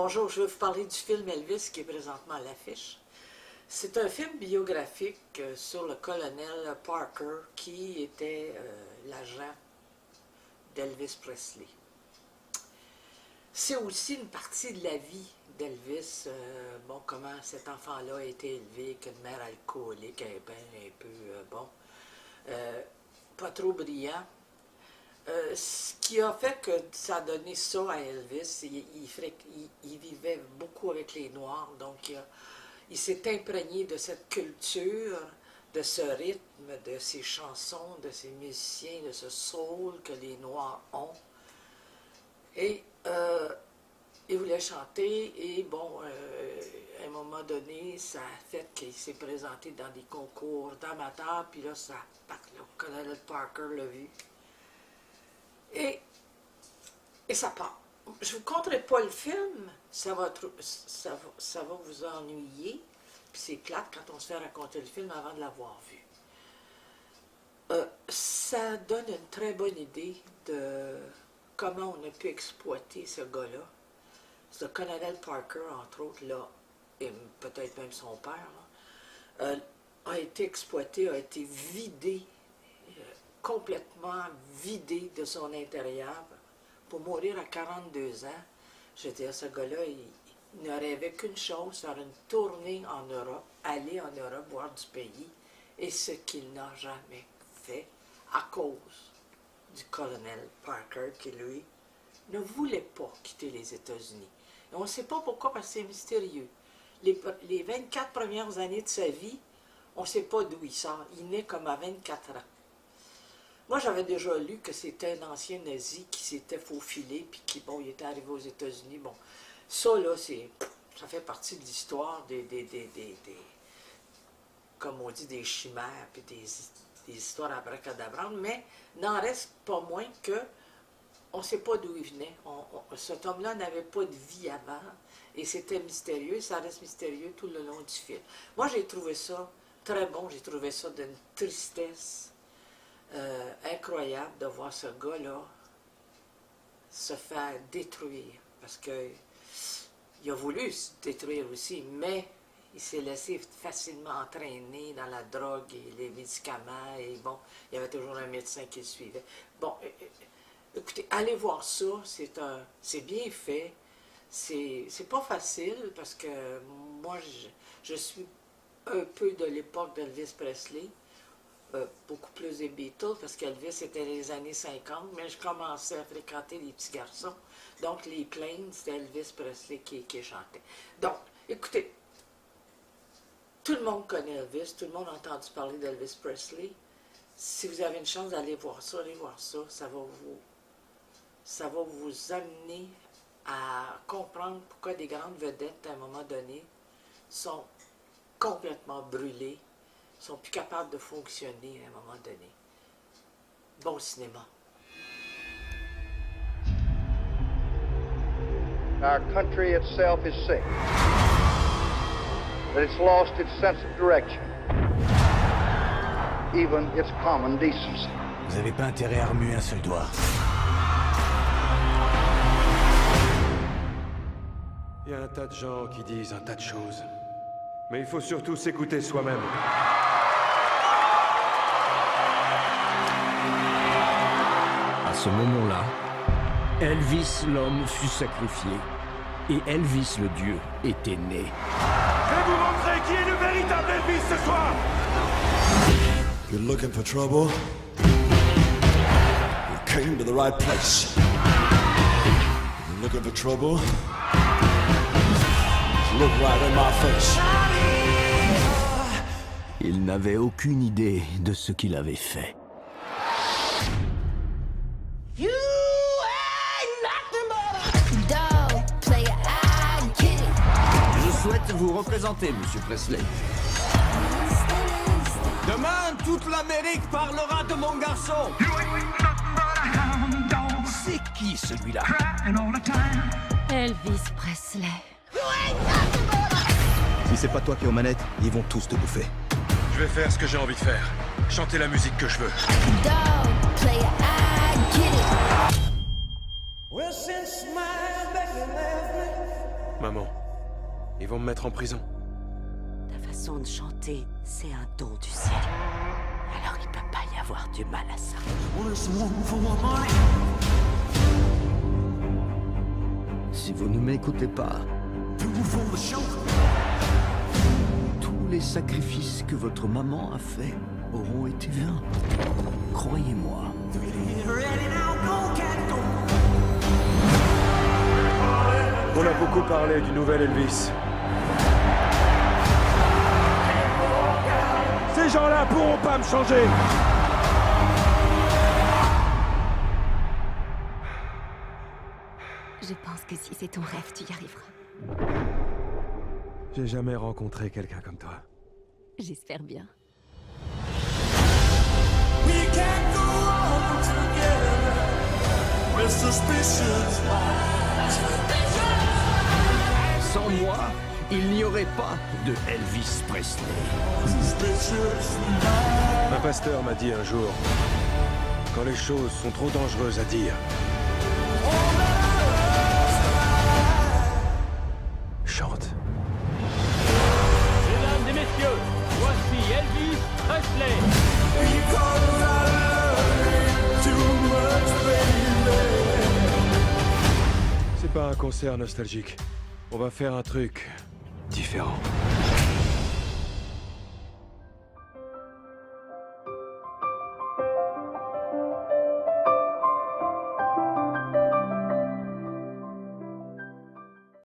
Bonjour, je vais vous parler du film Elvis qui est présentement à l'affiche. C'est un film biographique sur le colonel Parker qui était l'agent d'Elvis Presley. C'est aussi une partie de la vie d'Elvis, comment cet enfant-là a été élevé, qu'une mère alcoolique, un peu, pas trop brillant. Ce qui a fait que ça a donné ça à Elvis, il vivait beaucoup avec les Noirs, donc il s'est imprégné de cette culture, de ce rythme, de ces chansons, de ces musiciens, de ce soul que les Noirs ont. Et il voulait chanter, et à un moment donné, ça a fait qu'il s'est présenté dans des concours d'amateurs, puis là, le colonel Parker l'a vu. Et ça part. Je ne vous conterai pas le film, ça va vous ennuyer, puis c'est plate quand on se fait raconter le film avant de l'avoir vu. Ça donne une très bonne idée de comment on a pu exploiter ce gars-là. Ce colonel Parker, entre autres, là, et peut-être même son père, là, a été exploité, a été vidé, complètement vidé de son intérieur pour mourir à 42 ans. Je veux dire, ce gars-là, il ne rêvait qu'une chose, faire une tournée en Europe, aller en Europe, voir du pays, et ce qu'il n'a jamais fait à cause du colonel Parker qui, lui, ne voulait pas quitter les États-Unis. Et on ne sait pas pourquoi, parce que c'est mystérieux. Les 24 premières années de sa vie, on ne sait pas d'où il sort. Il naît comme à 24 ans. Moi, j'avais déjà lu que c'était un ancien nazi qui s'était faufilé, puis qui, il était arrivé aux États-Unis. Bon, ça, là, ça fait partie de l'histoire comme on dit, des chimères, puis des histoires abracadabrantes, mais n'en reste pas moins que on ne sait pas d'où il venait. Cet homme-là n'avait pas de vie avant, et c'était mystérieux, ça reste mystérieux tout le long du film. Moi, j'ai trouvé ça très bon, j'ai trouvé ça d'une tristesse incroyable de voir ce gars-là se faire détruire, parce que il a voulu se détruire aussi, mais il s'est laissé facilement entraîner dans la drogue et les médicaments, et bon, il y avait toujours un médecin qui le suivait. Bon, écoutez, allez voir ça, c'est bien fait, c'est pas facile, parce que moi, je suis un peu de l'époque d'Elvis Presley, beaucoup plus des Beatles, parce qu'Elvis c'était les années 50, mais je commençais à fréquenter les petits garçons. Donc, les plaines, c'était Elvis Presley qui chantait. Donc, écoutez, tout le monde connaît Elvis, tout le monde a entendu parler d'Elvis Presley. Si vous avez une chance d'aller voir ça, allez voir ça. Ça va vous amener à comprendre pourquoi des grandes vedettes, à un moment donné, sont complètement brûlées, sont plus capables de fonctionner à un moment donné. Bon cinéma. Our country itself is sick. That it's lost its sense of direction. Even its common decency. Vous n'avez pas intérêt à remuer un seul doigt. Il y a un tas de gens qui disent un tas de choses. Mais il faut surtout s'écouter soi-même. À ce moment-là, Elvis l'homme fut sacrifié et Elvis le Dieu était né. Je vais vous montrer qui est le véritable Elvis ce soir. You're looking for trouble? You came to the right place. You're looking for trouble? Look right in my face. Il n'avait aucune idée de ce qu'il avait fait. Je souhaite vous représenter, Monsieur Presley. Demain, toute l'Amérique parlera de mon garçon. C'est qui celui-là? Elvis Presley. Si c'est pas toi qui es aux manettes, ils vont tous te bouffer. Je vais faire ce que j'ai envie de faire. Chanter la musique que je veux. Well, since my baby left me, Maman, ils vont me mettre en prison. Ta façon de chanter, c'est un don du ciel. Alors il peut pas y avoir du mal à ça. Si vous ne m'écoutez pas, tous les sacrifices que votre maman a faits auront été vains. Croyez-moi. On a beaucoup parlé du nouvel Elvis. Ces gens-là pourront pas me changer. Je pense que si c'est ton rêve, tu y arriveras. J'ai jamais rencontré quelqu'un comme toi. J'espère bien. Sans moi, il n'y aurait pas de Elvis Presley. Un pasteur m'a dit un jour, quand les choses sont trop dangereuses à dire, chante. Mesdames et messieurs, voici Elvis Presley. C'est pas un concert nostalgique. On va faire un truc différent.